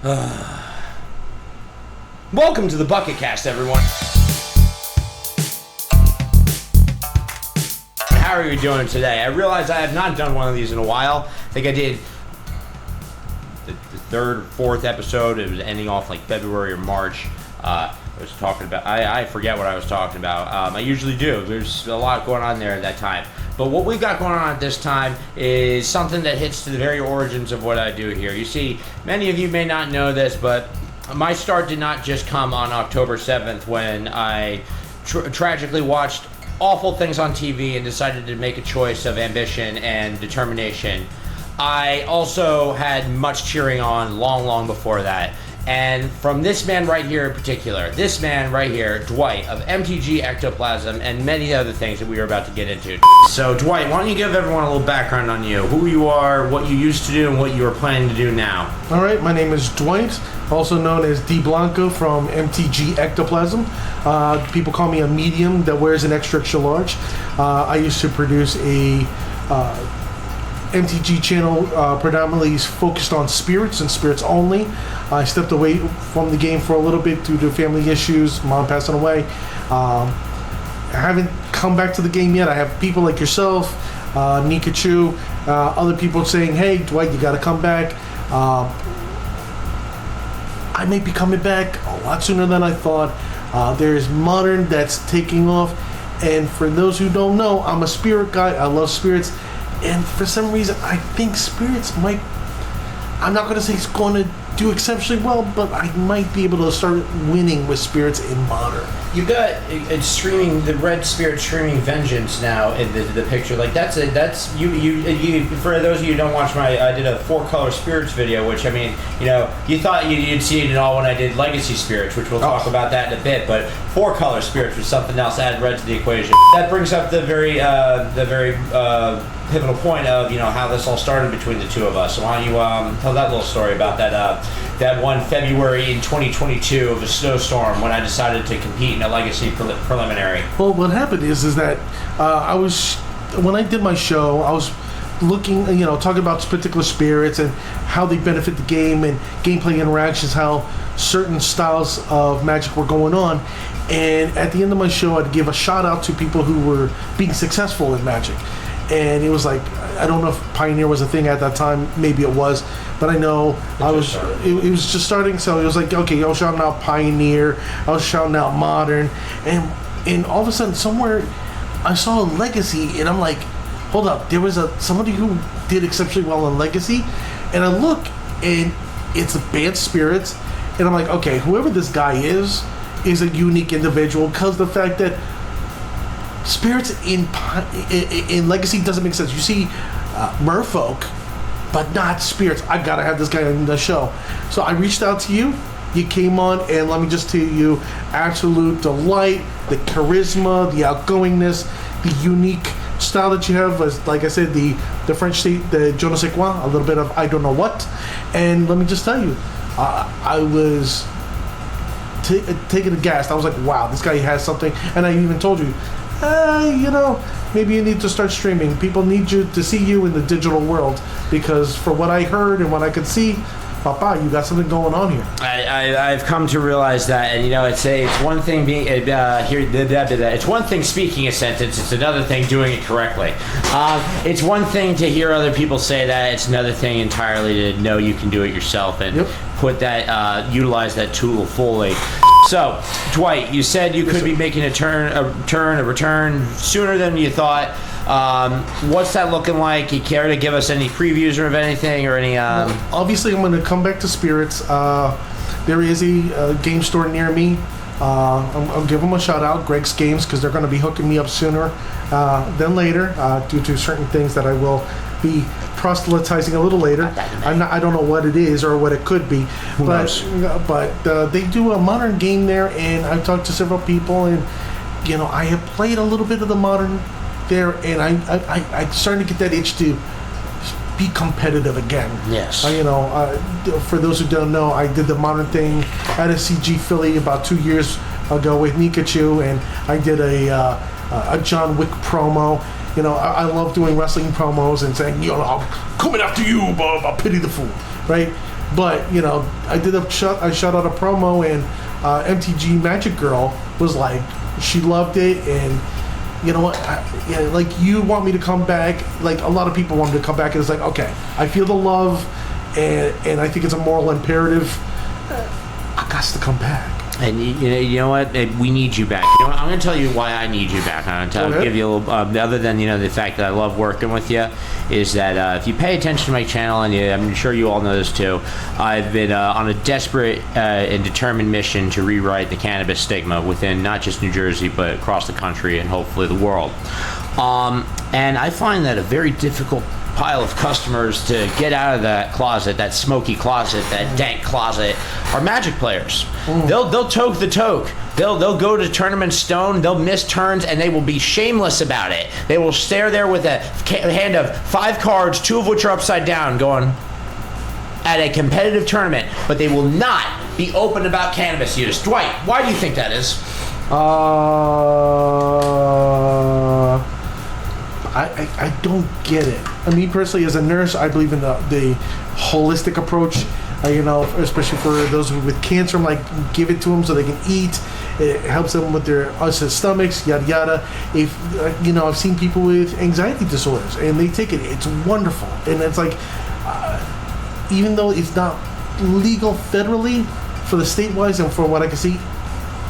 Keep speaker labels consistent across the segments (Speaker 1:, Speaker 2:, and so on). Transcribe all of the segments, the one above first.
Speaker 1: Welcome to the BucketCast, everyone. How are you doing today? I realize I have not done one of these in a while. I think I did the third or fourth episode. It was ending off like February or March. I was talking about, I forget what I was talking about. I usually do. There's a lot going on there at that time. But what we've got going on at this time is something that hits to the very origins of what I do here. You see, many of you may not know this, but my start did not just come on October 7th when I tragically watched awful things on TV and decided to make a choice of ambition and determination. I also had much cheering on long before that. And from this man right here in particular, this man right here, Dwight of MTG Ectoplasm, and many other things that we are about to get into. So Dwight, why don't you give everyone a little background on you, who you are, what you used to do, and what you are planning to do now.
Speaker 2: All right, my name is Dwight, also known as D Blanco from MTG Ectoplasm. People call me a medium that wears an extra large. I used to produce a MTG channel predominantly focused on spirits and spirits only. I stepped away from the game for a little bit due to family issues, mom passing away. I haven't come back to the game yet. I have people like yourself, Nikachu, other people saying, hey, Dwight, you got to come back. I may be coming back a lot sooner than I thought. There's Modern that's taking off. And for those who don't know, I'm a spirit guy. I love spirits. And for some reason, I think spirits might, I'm not going to say it's going to do exceptionally well, but I might be able to start winning with spirits in Modern.
Speaker 1: You got it's streaming, the Red Spirit streaming Vengeance now in the picture. Like that's you. For those of you who don't watch I did a 4-color spirits video, which I mean, you know, you thought you'd see it all when I did Legacy Spirits, which we'll talk about that in a bit. But 4-color spirits was something else. Add red to the equation. That brings up the very pivotal point of, you know, how this all started between the two of us. So why don't you tell that little story about that one February in 2022 of a snowstorm when I decided to compete in a Legacy preliminary.
Speaker 2: Well, what happened is that when I did my show, I was looking, you know, talking about particular spirits and how they benefit the game and gameplay interactions, how certain styles of Magic were going on. And at the end of my show, I'd give a shout out to people who were being successful in Magic. And it was like, I don't know if Pioneer was a thing at that time. Maybe it was, but I know it was just starting. So it was like, okay, I was shouting out Pioneer, I was shouting out Modern, and all of a sudden somewhere I saw a Legacy, and I'm like, hold up, there was somebody who did exceptionally well in Legacy, and I look, and it's Advanced Spirits, and I'm like, okay, whoever this guy is a unique individual, because the fact that spirits in Legacy doesn't make sense. You see merfolk, but not spirits. I gotta have this guy on the show. So I reached out to you. You came on, and let me just tell you, absolute delight, the charisma, the outgoingness, the unique style that you have. Like I said, the French state, the je ne sais quoi, a little bit of I don't know what. And let me just tell you, I was taken aghast. I was like, wow, this guy has something. And I even told you, you know, maybe you need to start streaming. People need you to see you in the digital world, because for what I heard and what I could see, Papa, you got something going on here.
Speaker 1: I've come to realize that, and you know, it's one thing being it's one thing speaking a sentence, it's another thing doing it correctly. It's one thing to hear other people say that, it's another thing entirely to know you can do it yourself and put that utilize that tool fully. So, Dwight, you said you could be making a return sooner than you thought. What's that looking like? You care to give us any previews or of anything or any?
Speaker 2: Well, obviously, I'm going to come back to Spirits. There is a game store near me. I'll give them a shout out, Greg's Games, because they're going to be hooking me up sooner than later due to certain things that I will be proselytizing a little later. I don't know what it is or what it could be, but they do a Modern game there, and I've talked to several people, and you know, I have played a little bit of the Modern there, and I'm starting to get that itch to be competitive again.
Speaker 1: Yes.
Speaker 2: You know, for those who don't know, I did the Modern thing at SCG Philly about 2 years ago with Nikachu, and I did a John Wick promo. You know, I love doing wrestling promos and saying, you know, I'm coming after you, Bob, I'll pity the fool, right? But I shot out a promo, and MTG Magic Girl was like, she loved it, and you know what? Like, you want me to come back. Like, a lot of people want me to come back, and it's like, okay, I feel the love, and I think it's a moral imperative. I got to come back.
Speaker 1: And you know what? We need you back. I'm going to tell you why I need you back. I'm going to give you a little. Other than the fact that I love working with you, is that if you pay attention to my channel, and I'm sure you all know this too, I've been on a desperate and determined mission to rewrite the cannabis stigma within not just New Jersey but across the country and hopefully the world. And I find that a very difficult pile of customers to get out of that closet, that smoky closet, that dank closet, are Magic players. They'll toke the toke. They'll go to tournament stone. They'll miss turns, and they will be shameless about it. They will stare there with a hand of 5 cards, 2 of which are upside down, going at a competitive tournament, but they will not be open about cannabis use. Dwight, why do you think that is?
Speaker 2: I don't get it. I mean, personally, as a nurse, I believe in the holistic approach. Especially for those with cancer, I'm like, give it to them so they can eat. It helps them with their stomachs, yada yada. If I've seen people with anxiety disorders, and they take it. It's wonderful, and it's like, even though it's not legal federally for the state-wise, and from what I can see,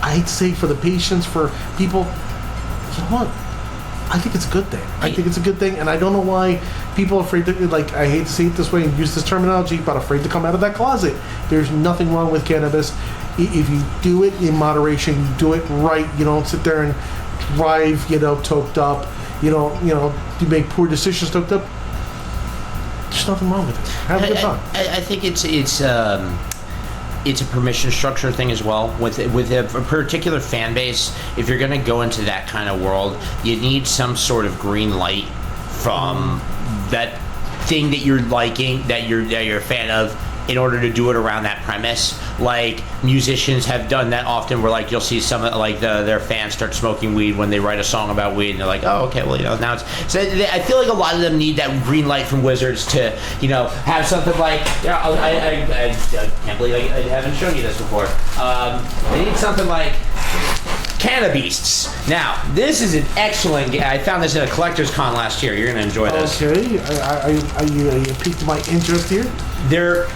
Speaker 2: I hate to say, for the patients, for people, you know what? I think it's a good thing. I think it's a good thing, and I don't know why people are afraid to, like, I hate to say it this way and use this terminology, but afraid to come out of that closet. There's nothing wrong with cannabis. If you do it in moderation, you do it right, you don't sit there and drive, toked up, you make poor decisions toked up. There's nothing wrong with it. Have a good time.
Speaker 1: I think it's a permission structure thing as well. With a particular fan base, if you're going to go into that kind of world, you need some sort of green light from that thing that you're liking, that you're a fan of, in order to do it around that premise. Like, musicians have done that often, where like you'll see some like their fans start smoking weed when they write a song about weed, and they're like, oh, okay, well, now it's. So I feel like a lot of them need that green light from Wizards to have something like. I can't believe I haven't shown you this before. They need something like Cannabeasts. Now, this is an excellent game. I found this at a collector's con last year. You're going to enjoy this.
Speaker 2: Okay, I piqued my interest here.
Speaker 1: They're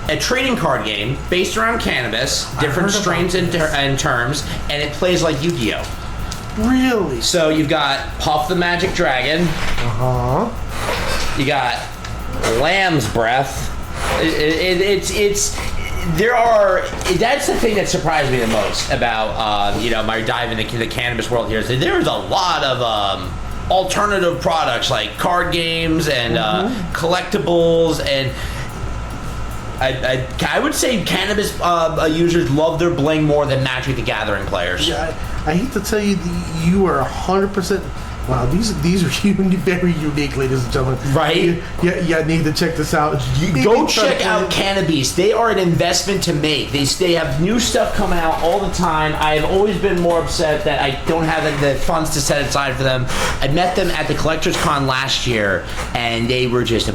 Speaker 1: a trading card game based around cannabis, different strains and terms, and it plays like Yu-Gi-Oh!
Speaker 2: Really?
Speaker 1: So you've got Puff the Magic Dragon. You got Lamb's Breath. That's the thing that surprised me the most about my dive into the cannabis world here. So there's a lot of alternative products like card games and collectibles, and I would say cannabis users love their bling more than Magic the Gathering players.
Speaker 2: Yeah, I hate to tell you, you are 100%. Wow, these are very unique, ladies and gentlemen.
Speaker 1: Right?
Speaker 2: Yeah, need to check this out.
Speaker 1: Go check out Cannabeast. They are an investment to make. They have new stuff coming out all the time. I've always been more upset that I don't have the funds to set aside for them. I met them at the Collectors Con last year, and they were just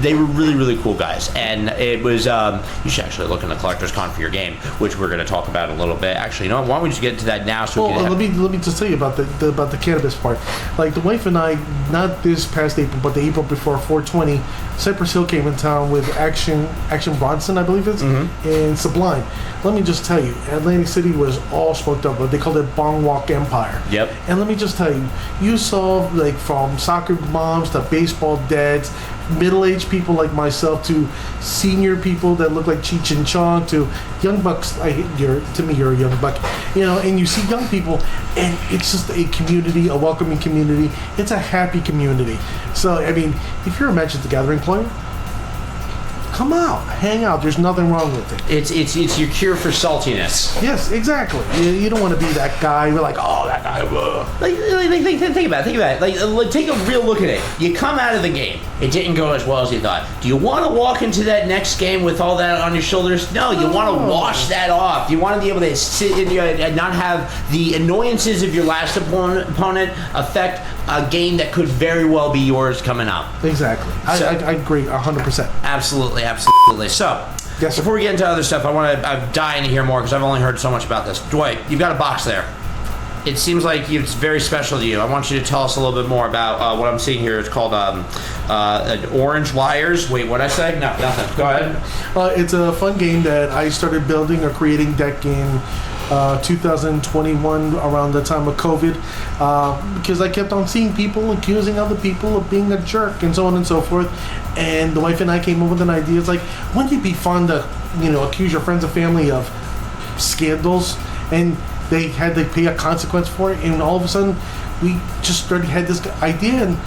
Speaker 1: they were really, really cool guys. And it was, you should actually look in the Collectors Con for your game, which we're going to talk about in a little bit. Actually, why don't we just get into that now?
Speaker 2: Let me just tell you about the cannabis part. Like, the wife and I, not this past April, but the April before 420, Cypress Hill came in town with Action Bronson, I believe it's, and Sublime. Let me just tell you, Atlantic City was all smoked up. They called it Bong Walk Empire.
Speaker 1: Yep.
Speaker 2: And let me just tell you, you saw, like, from soccer moms to baseball dads, middle-aged people like myself to senior people that look like Cheech and Chong to young bucks. To me, you're a young buck, and you see young people, and it's just a community, a welcoming community. It's a happy community. So, I mean, if you're a Magic the Gathering player, come out, hang out. There's nothing wrong with it.
Speaker 1: It's your cure for saltiness.
Speaker 2: Yes, exactly. You don't want to be that guy. We're like, oh, that guy.
Speaker 1: Think about it. Like, take a real look at it. You come out of the game. It didn't go as well as you thought. Do you want to walk into that next game with all that on your shoulders? No, you want to wash that off. You want to be able to sit and not have the annoyances of your last opponent affect a game that could very well be yours coming up.
Speaker 2: Exactly. I agree 100%.
Speaker 1: Absolutely. So,
Speaker 2: Yes, sir.
Speaker 1: Before we get into other stuff, I'm dying to hear more because I've only heard so much about this. Dwight, you've got a box there. It seems like it's very special to you. I want you to tell us a little bit more about what I'm seeing here. It's called Orange Liars. Wait, what'd I say? No, nothing. Go ahead.
Speaker 2: It's a fun game that I started building or creating deck in 2021 around the time of COVID, because I kept on seeing people accusing other people of being a jerk and so on and so forth. And the wife and I came up with an idea. It's like, wouldn't it be fun to, accuse your friends and family of scandals, and they had to pay a consequence for it, and all of a sudden we just had this idea, and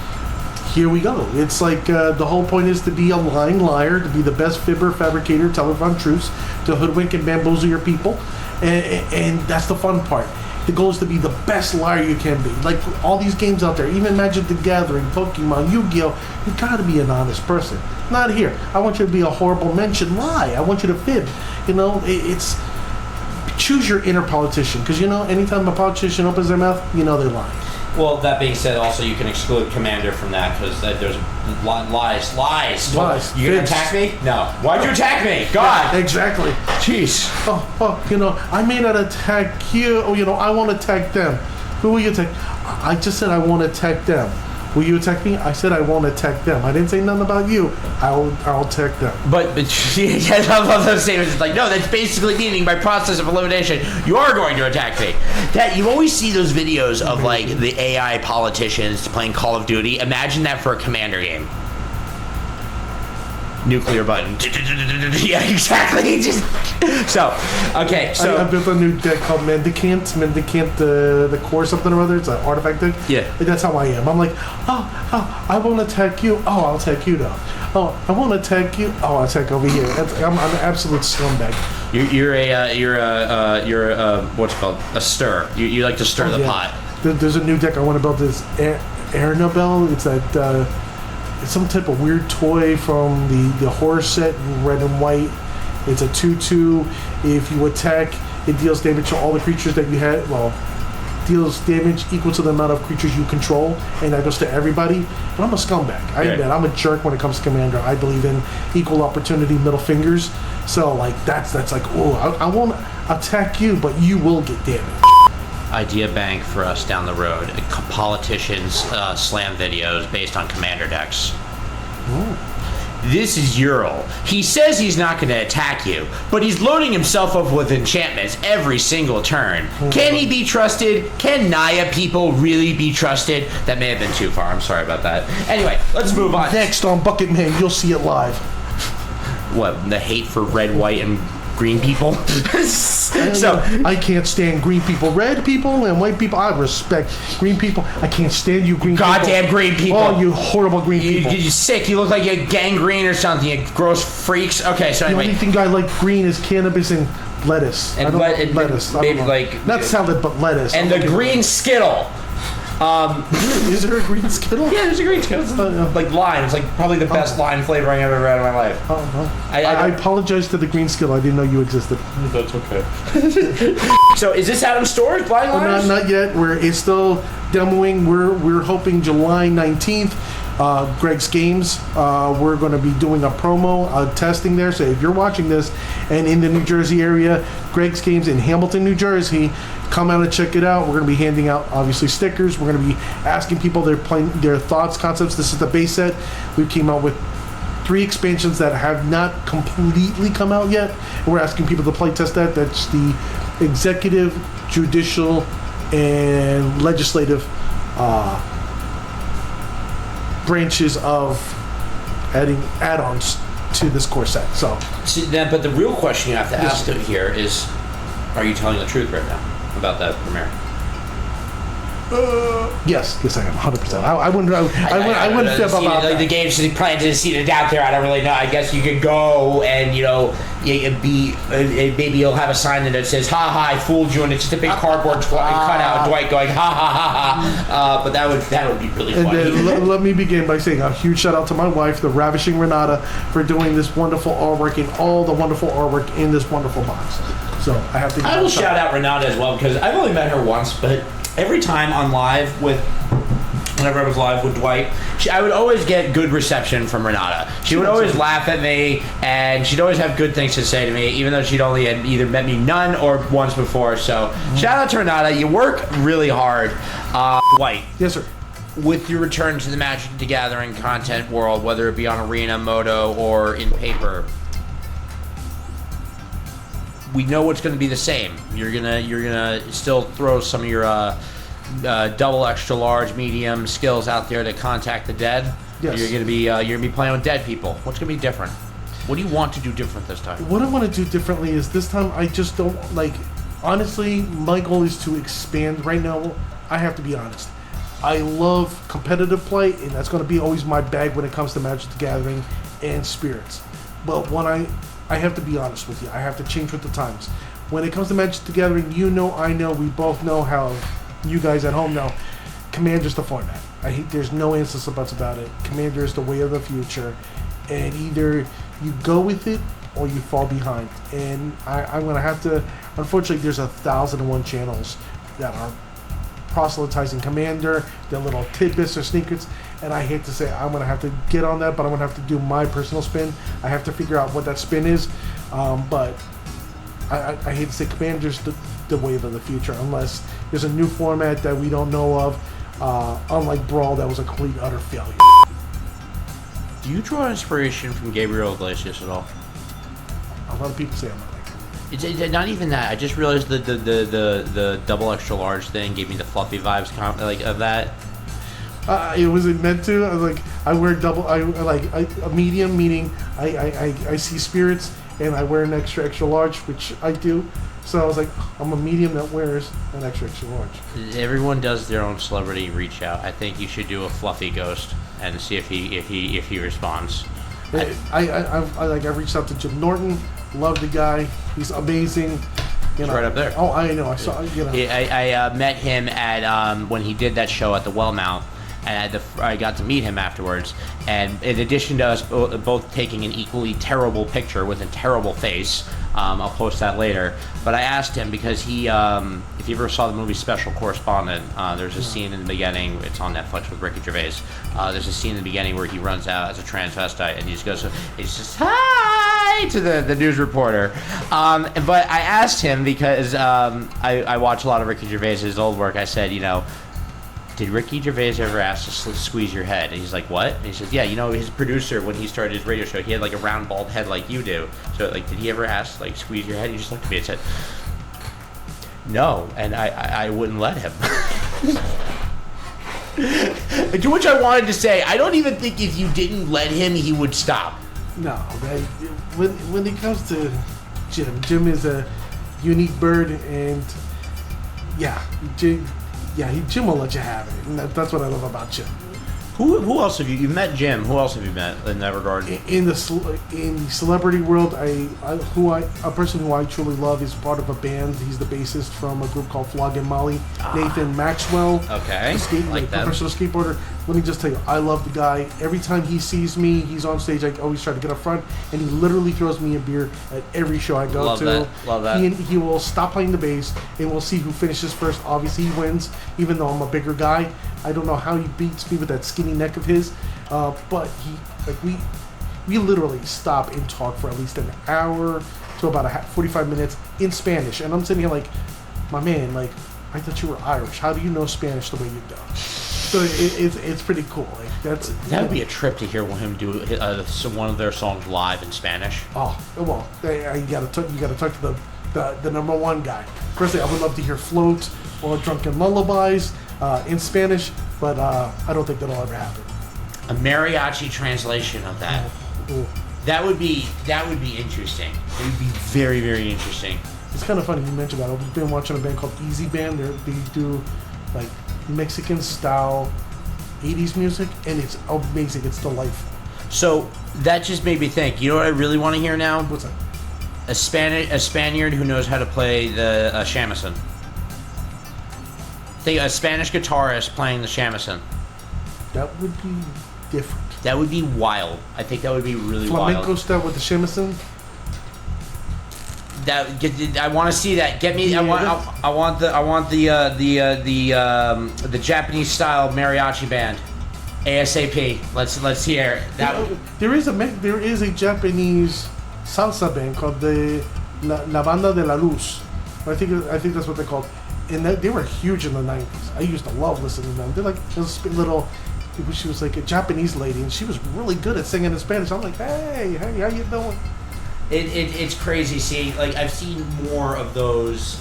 Speaker 2: here we go. It's like the whole point is to be a lying liar, to be the best fibber, fabricator, teller of untruths, to hoodwink and bamboozle your people, and that's the fun part. The goal is to be the best liar you can be. Like all these games out there, even Magic the Gathering, Pokemon, Yu-Gi-Oh, you gotta be an honest person. Not here. I want you to be a horrible mention, lie. I want you to fib. It's choose your inner politician, because anytime a politician opens their mouth, they're lying.
Speaker 1: Well, that being said, also you can exclude Commander from that because there's lies. You gonna attack me? No. Why'd you attack me? God.
Speaker 2: Yeah, exactly.
Speaker 1: Jeez.
Speaker 2: I may not attack you. I won't attack them. Who will you attack? I just said I won't attack them. Will you attack me? I said I won't attack them. I didn't say nothing about you. I'll attack them.
Speaker 1: But I love those statements. It's like, no, that's basically meaning by process of elimination, you are going to attack me. That you always see those videos of like the AI politicians playing Call of Duty. Imagine that for a Commander game. Nuclear button. Yeah, exactly.
Speaker 2: I built a new deck called Mendicant, the core something or other. It's an artifact deck.
Speaker 1: Yeah.
Speaker 2: That's how I am. I'm like, I won't attack you. Oh, I'll attack you though. Oh, I won't attack you. Oh, I'll attack over here. I'm an absolute scumbag.
Speaker 1: You're a what's it called? A stir. You like to stir the pot.
Speaker 2: There's a new deck I want to build. This Aernabel. It's that. It's some type of weird toy from the horror set, red and white. It's a 2/2. If you attack, it deals damage to all the creatures that you had. Well, deals damage equal to the amount of creatures you control, and that goes to everybody. And I'm a scumbag. I admit, I'm a jerk when it comes to Commander. I believe in equal opportunity, middle fingers. So like that's like, I won't attack you, but you will get damage.
Speaker 1: Idea bank for us down the road. Politicians slam videos based on Commander decks.
Speaker 2: Ooh.
Speaker 1: This is Ural. He says he's not going to attack you, but he's loading himself up with enchantments every single turn. Can he be trusted? Can Naya people really be trusted? That may have been too far. I'm sorry about that. Anyway, let's move on.
Speaker 2: Next on Bucket Man, you'll see it live.
Speaker 1: What, the hate for red, white, and green people? So
Speaker 2: I can't stand green people. Red people and white people, I respect. Green people, I can't stand you green
Speaker 1: goddamn
Speaker 2: people.
Speaker 1: Green people.
Speaker 2: Oh, you horrible green people.
Speaker 1: You're sick. You look like you have gangrene or something. You gross freaks. Okay, so anyway.
Speaker 2: The only thing I like green is cannabis and lettuce.
Speaker 1: And lettuce. Maybe like...
Speaker 2: Not salad, but lettuce.
Speaker 1: And the green Skittle.
Speaker 2: Is there a green Skittle?
Speaker 1: Yeah, there's a green Skittle. It's like lime. It's like probably the best lime flavoring I've ever had in my life.
Speaker 2: Oh, no. I apologize to the green Skittle. I didn't know you existed.
Speaker 1: That's okay. So is this out in stores? Blind Liars?
Speaker 2: Not yet. It's still demoing. We're hoping July 19th. Greg's Games. We're going to be doing a promo testing there. So if you're watching this and in the New Jersey area, Greg's Games in Hamilton, New Jersey, come out and check it out. We're going to be handing out obviously stickers. We're going to be asking people their thoughts, concepts. This is the base set. We came out with 3 expansions that have not completely come out yet, and we're asking people to play test that. That's the executive, judicial, and legislative branches of adding add-ons to this core set.
Speaker 1: But the real question you have to ask here is, are you telling the truth right now about that premiere?
Speaker 2: Yes, I am 100%. I wouldn't fib about that.
Speaker 1: The game's just planted a seed it out there. I don't really know. I guess you could go and maybe you'll have a sign that says "Ha ha, I fooled you," and it's just a big cardboard cutout of Dwight going "Ha ha ha ha." But that would be really funny.
Speaker 2: And then let me begin by saying a huge shout out to my wife, the ravishing Renata, for doing this wonderful artwork and all the wonderful artwork in this wonderful box. So I have to.
Speaker 1: I will shout out Renata as well because I've only met her once, but every time on live with whenever I was live with Dwight, I would always get good reception from Renata. She would always laugh at me, and she'd always have good things to say to me, even though she'd only had either met me none or once before. So shout out to Renata. You work really hard. Dwight.
Speaker 2: Yes, sir.
Speaker 1: With your return to the Magic the Gathering content world, whether it be on Arena, Moto, or in paper, we know what's going to be the same. You're gonna still throw some of your double, extra large, medium skills out there to contact the dead.
Speaker 2: Yes.
Speaker 1: You're gonna be playing with dead people. What's gonna be different? What do you want to do different this time?
Speaker 2: What I want to do differently is this time I just don't like. Honestly, my goal is to expand. Right now, I have to be honest. I love competitive play, and that's going to be always my bag when it comes to Magic the Gathering and Spirits. But when I have to be honest with you, I have to change with the times. When it comes to Magic the Gathering, you know, I know, we both know how you guys at home know. Commander's the format. There's no ands or buts about it. Commander is the way of the future, and either you go with it or you fall behind. And I'm going to have to. Unfortunately, there's 1,001 channels that are proselytizing Commander, their little tidbits or sneakers, and I hate to say I'm going to have to get on that, but I'm going to have to do my personal spin. I have to figure out what that spin is, but I hate to say Commander's the wave of the future, unless there's a new format that we don't know of, unlike Brawl that was a complete utter failure.
Speaker 1: Do you draw inspiration from Gabriel Iglesias at all?
Speaker 2: A lot of people say I'm not like him.
Speaker 1: It's not even that. I just realized the double extra large thing gave me the fluffy vibes of that.
Speaker 2: It wasn't meant to. I was like, I wear double. A medium, meaning I see spirits, and I wear an extra large, which I do. So I was like, I'm a medium that wears an extra large.
Speaker 1: Everyone does their own celebrity reach out. I think you should do a fluffy ghost and see if he responds.
Speaker 2: I reached out to Jim Norton. Love the guy. He's amazing.
Speaker 1: He's right up there.
Speaker 2: Oh, I know. I saw. You know.
Speaker 1: I met him at when he did that show at the Wellmount, and I got to meet him afterwards. And in addition to us both taking an equally terrible picture with a terrible face, I'll post that later. But I asked him because he, if you ever saw the movie Special Correspondent, there's a scene in the beginning. It's on Netflix with Ricky Gervais. There's a scene in the beginning where he runs out as a transvestite, and he just goes, he just hi to the news reporter. But I asked him because I watch a lot of Ricky Gervais' old work. I said, did Ricky Gervais ever ask to squeeze your head? And he's like, what? And he says, yeah, his producer, when he started his radio show, he had like a round bald head like you do. So like, did he ever ask like squeeze your head? He just looked at me and said, no, and I wouldn't let him. To which I wanted to say, I don't even think if you didn't let him, he would stop.
Speaker 2: No, when it comes to Jim is a unique bird, and Jim will let you have it, and that's what I love about Jim.
Speaker 1: Who else have you met? Jim. Who else have you met in that regard?
Speaker 2: In the celebrity world, a person who I truly love is part of a band. He's the bassist from a group called Flog and Molly. Nathan Maxwell.
Speaker 1: Okay.
Speaker 2: Professional skateboarder. Let me just tell you, I love the guy. Every time he sees me, he's on stage. I always try to get up front, and he literally throws me a beer at every show I go to.
Speaker 1: Love that.
Speaker 2: He will stop playing the bass, and we'll see who finishes first. Obviously, he wins, even though I'm a bigger guy. I don't know how he beats me with that skinny neck of his, but we literally stop and talk for at least an hour to about 45 minutes in Spanish, and I'm sitting here like, my man, like, I thought you were Irish. How do you know Spanish the way you do? So it's pretty cool. Like
Speaker 1: that would be a trip to hear him do one of their songs live in Spanish.
Speaker 2: Oh well, you gotta talk to the number one guy. Personally, I would love to hear "Float" or "Drunken Lullabies" in Spanish, but I don't think that'll ever happen.
Speaker 1: A mariachi translation of that.
Speaker 2: Ooh.
Speaker 1: That would be interesting. It would be very, very interesting.
Speaker 2: It's kind of funny you mentioned that. I've been watching a band called Easy Band. They do like Mexican style 80s music, and it's amazing. It's delightful.
Speaker 1: So that just made me think. You know what I really want to hear now?
Speaker 2: What's that?
Speaker 1: A Spaniard who knows how to play the shamisen. Think a Spanish guitarist playing the shamisen.
Speaker 2: That would be different.
Speaker 1: That would be wild. I think that would be really
Speaker 2: Flamenco
Speaker 1: wild.
Speaker 2: style with the shamisen.
Speaker 1: I want to see that. Get me.
Speaker 2: Yeah,
Speaker 1: I want the Japanese style mariachi band. ASAP. Let's hear that.
Speaker 2: There is a Japanese salsa band called the La Banda de la Luz. I think that's what they're called, and they were huge in the 90s. I used to love listening to them. They're like this little. She was like a Japanese lady, and she was really good at singing in Spanish. I'm like, hey, how you doing?
Speaker 1: It's crazy. See, like I've seen more of those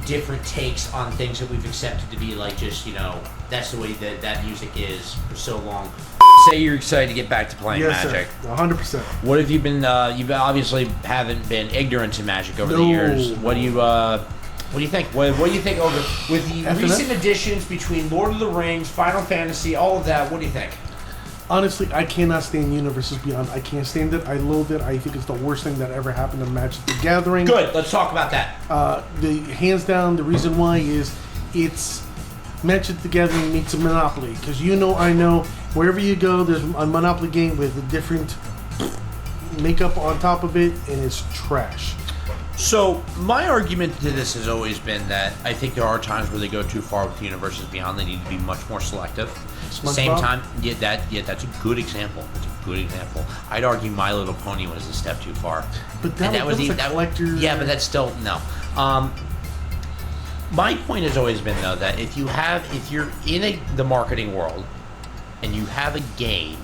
Speaker 1: different takes on things that we've accepted to be like just that's the way that music is for so long. Say you're excited to get back to playing Magic.
Speaker 2: 100%.
Speaker 1: What have you been? You obviously haven't been ignorant to Magic over the years. What do you think? What do you think over with the recent additions between Lord of the Rings, Final Fantasy, all of that? What do you think?
Speaker 2: Honestly, I cannot stand Universes Beyond. I can't stand it. I loathe it. I think it's the worst thing that ever happened to Magic the Gathering.
Speaker 1: Good. Let's talk about that.
Speaker 2: The hands down, the reason why is it's Magic the Gathering meets a Monopoly. Because I know, wherever you go, there's a Monopoly game with a different makeup on top of it, and it's trash.
Speaker 1: So my argument to this has always been that I think there are times where they go too far with the Universes Beyond. They need to be much more selective. At the same time, that's a good example. That's a good example. I'd argue My Little Pony was a step too far.
Speaker 2: But that was a collector.
Speaker 1: Yeah, but that's still no. My point has always been though that if you're in the marketing world and you have a game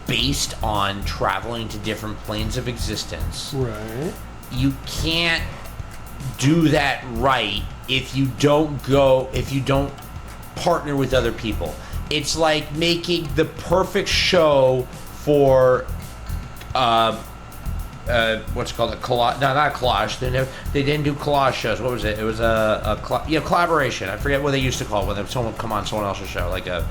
Speaker 1: based on traveling to different planes of existence,
Speaker 2: right?
Speaker 1: You can't do that right if you don't partner with other people. It's like making the perfect show for what's it called, a collage? No, not a collage. They didn't do collage shows. What was it? It was a collaboration. I forget what they used to call it when someone would come on someone else's show, like a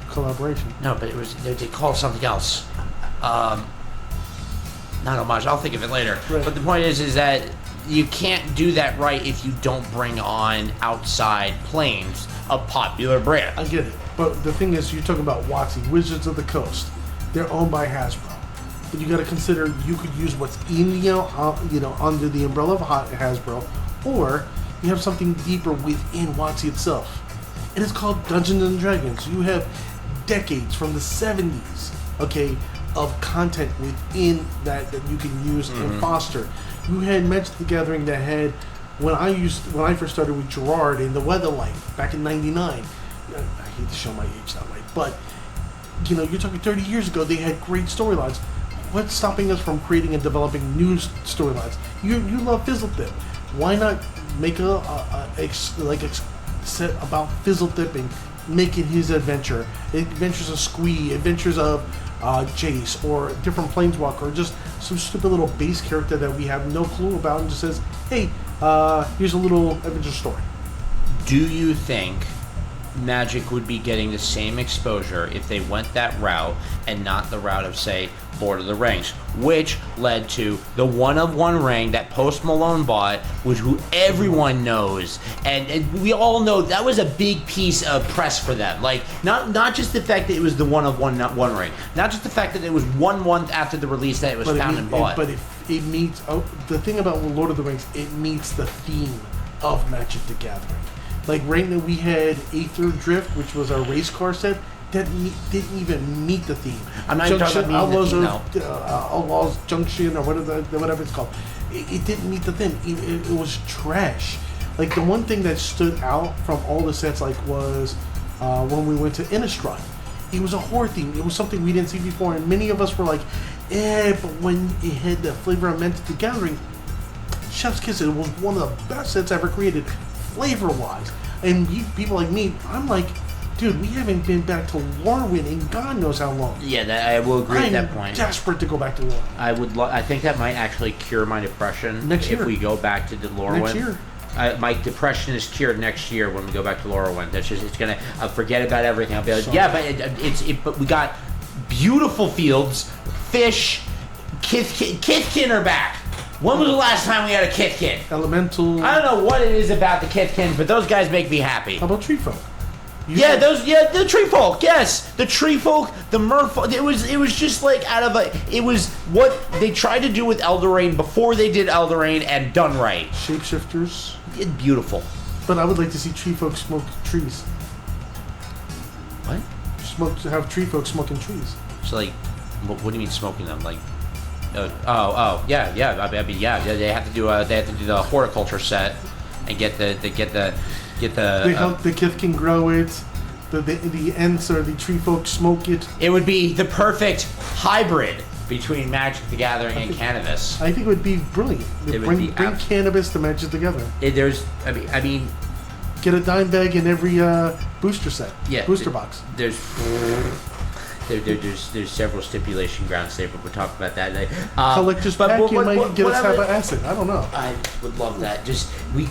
Speaker 2: collaboration.
Speaker 1: No, but it was they called it something else. Not homage. I'll think of it later. Right. But the point is that you can't do that right if you don't bring on outside planes of popular brands.
Speaker 2: I get it, but the thing is, you're talking about WotC, Wizards of the Coast. They're owned by Hasbro, but you got to consider you could use what's in under the umbrella of Hasbro, or you have something deeper within WotC itself, and it's called Dungeons and Dragons. You have decades from the 70s, okay, of content within that you can use and foster. You had Magic the Gathering that had when I first started with Gerard in the Weatherlight back in '99. I hate to show my age that way, but you're talking 30 years ago. They had great storylines. What's stopping us from creating and developing new storylines? You love Fizzletip. Why not make a set about Fizzletip and making his adventures of Squee, adventures of Jace, or different planeswalker, or just some stupid little base character that we have no clue about, and just says, hey, here's a little adventure story.
Speaker 1: Do you think Magic would be getting the same exposure if they went that route and not the route of, say, Lord of the Rings, which led to the one-of-one ring that Post Malone bought, who everyone knows, and we all know that was a big piece of press for them. Like, not just the fact that it was the one-of-one ring, not just the fact that it was 1 month after the release that it was found and bought.
Speaker 2: But if it meets the thing about Lord of the Rings, it meets the theme of Magic the Gathering. Like right now we had Aether Drift, which was our race car set, that didn't even meet the theme.
Speaker 1: I'm not talking about
Speaker 2: Outlaws Junction, or whatever it's called. It didn't meet the theme. It was trash. Like the one thing that stood out from all the sets, was when we went to Innistrad. It was a horror theme. It was something we didn't see before, and many of us were like, but when it had the flavor of Magic the Gathering, chef's kiss, it was one of the best sets ever created, flavor-wise. And people like me, I'm like, dude, we haven't been back to Lorwyn in God knows how long.
Speaker 1: Yeah, I will agree at that point.
Speaker 2: I'm desperate to go back to Lorwyn.
Speaker 1: I think that might actually cure my depression
Speaker 2: next year
Speaker 1: if we go back to Lorwyn.
Speaker 2: Next year.
Speaker 1: My depression is cured next year when we go back to Lorwyn. That's just, it's gonna forget about everything. I'll be like, but we got beautiful fields, fish, Kithkin are back. When was the last time we had a Kithkin?
Speaker 2: Elemental.
Speaker 1: I don't know what it is about the Kithkins, but those guys make me happy.
Speaker 2: How about Tree Folk?
Speaker 1: Yeah, the tree folk. Yes, the tree folk, the merfolk. It was just like it was what they tried to do with Eldorain before they did Eldorain and done right.
Speaker 2: Shapeshifters.
Speaker 1: Beautiful.
Speaker 2: But I would like to see tree folk smoke trees.
Speaker 1: What?
Speaker 2: Have tree folk smoking trees.
Speaker 1: So like, what do you mean smoking them? Like, yeah. I mean, yeah. They have to do the horticulture set and get the
Speaker 2: the kith can grow it. The ents or the tree folk smoke it.
Speaker 1: It would be the perfect hybrid between Magic the Gathering and cannabis.
Speaker 2: I think it would be brilliant. Bring cannabis to Magic together.
Speaker 1: I mean,
Speaker 2: get a dime bag in every booster set.
Speaker 1: Yeah,
Speaker 2: booster box.
Speaker 1: There's several stipulation grounds there, but we'll talk about that later.
Speaker 2: Collector's pack, you might get a tab of acid. I don't know.
Speaker 1: I would love that. Just we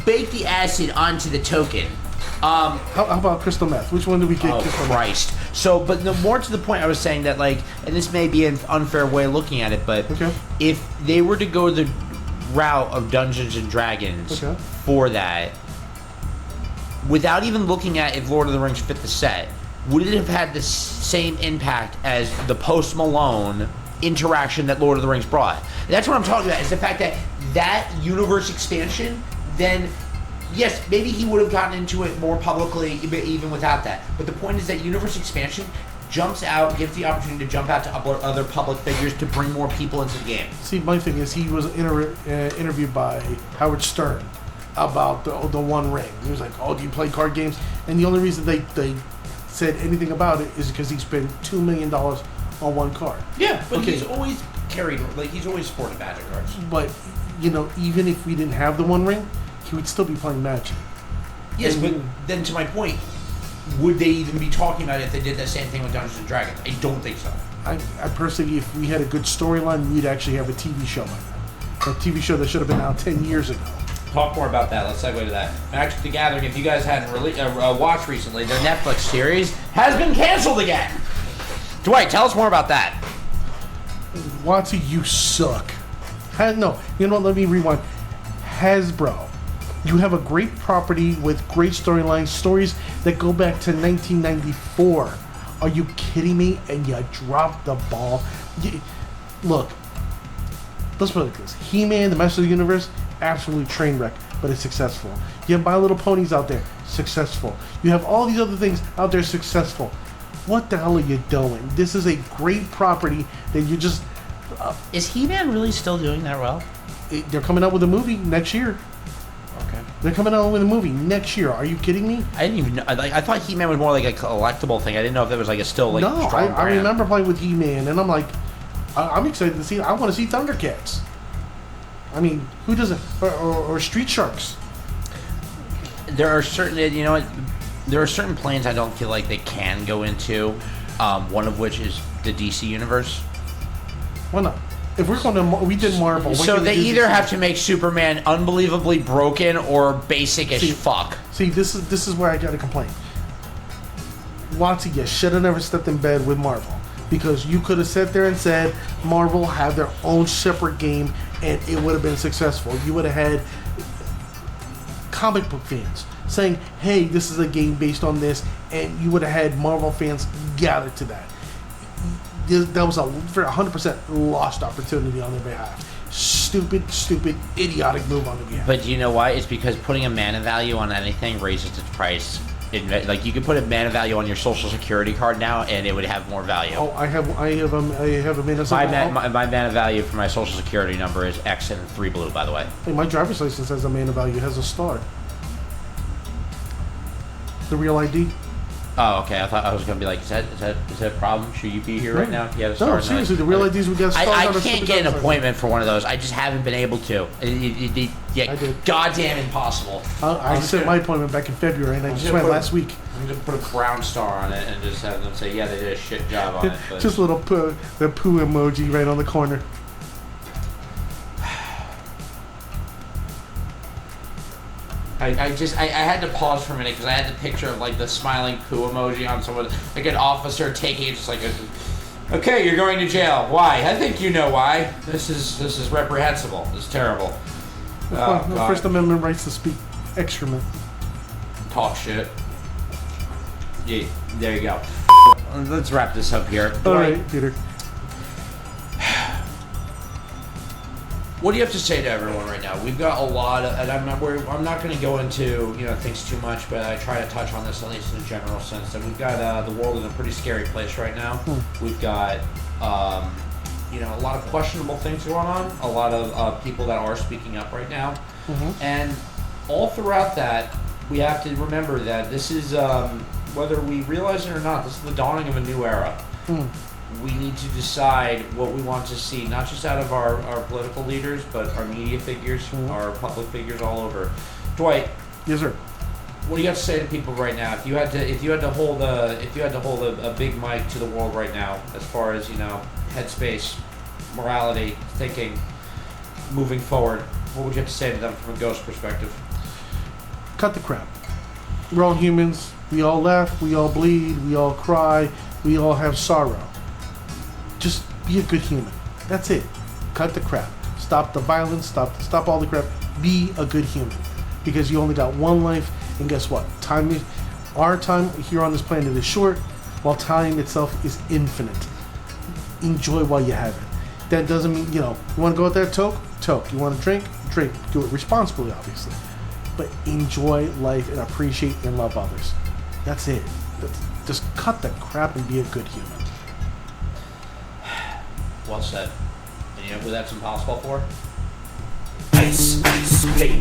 Speaker 1: bake the acid onto the token.
Speaker 2: How about crystal meth? Which one do we get?
Speaker 1: Oh Christ! So, but more to the point, I was saying that like, and this may be an unfair way of looking at it, but if they were to go the route of Dungeons and Dragons for that, without even looking at if Lord of the Rings fit the set, would it have had the same impact as the Post Malone interaction that Lord of the Rings brought? That's what I'm talking about, is the fact that universe expansion, then, yes, maybe he would have gotten into it more publicly even without that. But the point is that universe expansion jumps out, gives the opportunity to jump out to other public figures to bring more people into the game.
Speaker 2: See, my thing is he was interviewed by Howard Stern about the One Ring. He was like, oh, do you play card games? And the only reason they said anything about it is because he spent $2 million on one card.
Speaker 1: Yeah, but he's always he's always sported Magic cards.
Speaker 2: But, even if we didn't have the One Ring, he would still be playing Magic.
Speaker 1: Yes, but then to my point, would they even be talking about it if they did the same thing with Dungeons and Dragons? I don't think so.
Speaker 2: I personally, if we had a good storyline, we'd actually have a TV show by now. A TV show that should have been out 10 years ago.
Speaker 1: Talk more about that. Let's segue to that. Magic the Gathering, if you guys hadn't watched recently, their Netflix series has been canceled again. Dwight, tell us more about that.
Speaker 2: Watsy, you suck. No, you know what? Let me rewind. Hasbro. You have a great property with great storylines, stories that go back to 1994. Are you kidding me? And you dropped the ball. Look, let's put it like this. He-Man, the Master of the Universe, absolute train wreck, but it's successful. You have My Little Ponies out there, successful. You have all these other things out there, successful. What the hell are you doing? This is a great property that you just...
Speaker 1: Is He-Man really still doing that well?
Speaker 2: They're coming out with a movie next year.
Speaker 1: Okay.
Speaker 2: They're coming out with a movie next year. Are you kidding me?
Speaker 1: I didn't even know. I thought He-Man was more like a collectible thing. I didn't know if that was like a still like
Speaker 2: no,
Speaker 1: strong
Speaker 2: I remember playing with He-Man, and I'm like, I'm excited to see. I want to see Thundercats. I mean, who doesn't? Or Street Sharks.
Speaker 1: There are certain, there are certain planes I don't feel like they can go into. One of which is the DC universe.
Speaker 2: Why not? If we're going to, we did Marvel.
Speaker 1: So they either have to make Superman unbelievably broken or basic as fuck.
Speaker 2: See, this is where I got to complain. Watsy, you should have never stepped in bed with Marvel. Because you could have sat there and said, Marvel have their own separate game, and it would have been successful. You would have had comic book fans saying, hey, this is a game based on this, and you would have had Marvel fans gather to that. That was a 100% lost opportunity on their behalf. Stupid, idiotic move on their behalf.
Speaker 1: But do you know why? It's because putting a mana value on anything raises its price. Like you could put a mana value on your Social Security card now, and it would have more value.
Speaker 2: Oh, I have a mana.
Speaker 1: My mana value for my Social Security number is X and 3 blue. By the way,
Speaker 2: hey, my driver's license has a mana value. It has a star. The real ID.
Speaker 1: Oh, okay. I thought I was gonna be like, is that a problem? Should you be here right now? You have a star.
Speaker 2: No, seriously, the real IDs we got stars.
Speaker 1: I can't get an appointment for one of those. I just haven't been able to. I did. Goddamn impossible.
Speaker 2: I set my appointment back in February, and I just went last week.
Speaker 1: I'm gonna put a brown star on it and just have them say, yeah, they did a shit job on it. But
Speaker 2: just a little the poo emoji right on the corner.
Speaker 1: I had to pause for a minute because I had the picture of like the smiling poo emoji on someone, like an officer taking it, just like okay, you're going to jail. Why? I think you know why. This is reprehensible. This is terrible.
Speaker 2: The First Amendment rights to speak excrement.
Speaker 1: Talk shit. Yeah, there you go. Let's wrap this up here.
Speaker 2: All right, Peter.
Speaker 1: What do you have to say to everyone right now? We've got a lot of, and I'm not going to go into things too much, but I try to touch on this at least in a general sense. That we've got the world in a pretty scary place right now. We've got a lot of questionable things going on. A lot of people that are speaking up right now, and all throughout that, we have to remember that this is whether we realize it or not, this is the dawning of a new era. We need to decide what we want to see, not just out of our political leaders, but our media figures, our public figures all over. Dwight.
Speaker 2: Yes, sir.
Speaker 1: What do you have to say to people right now? If you had to hold a big mic to the world right now, as far as headspace, morality, thinking, moving forward, what would you have to say to them from a ghost perspective?
Speaker 2: Cut the crap. We're all humans. We all laugh. We all bleed. We all cry. We all have sorrow. Just be a good human. That's it. Cut the crap. Stop the violence. Stop all the crap. Be a good human, because you only got one life. And guess what? Our time here on this planet is short, while time itself is infinite. Enjoy while you have it. That doesn't mean you want to go out there toke. You want to drink. Do it responsibly, obviously, but enjoy life and appreciate and love others. That's it. Just cut the crap and be a good human.
Speaker 1: Well said. And you know who that's impossible for?
Speaker 3: Ice, ice, baby.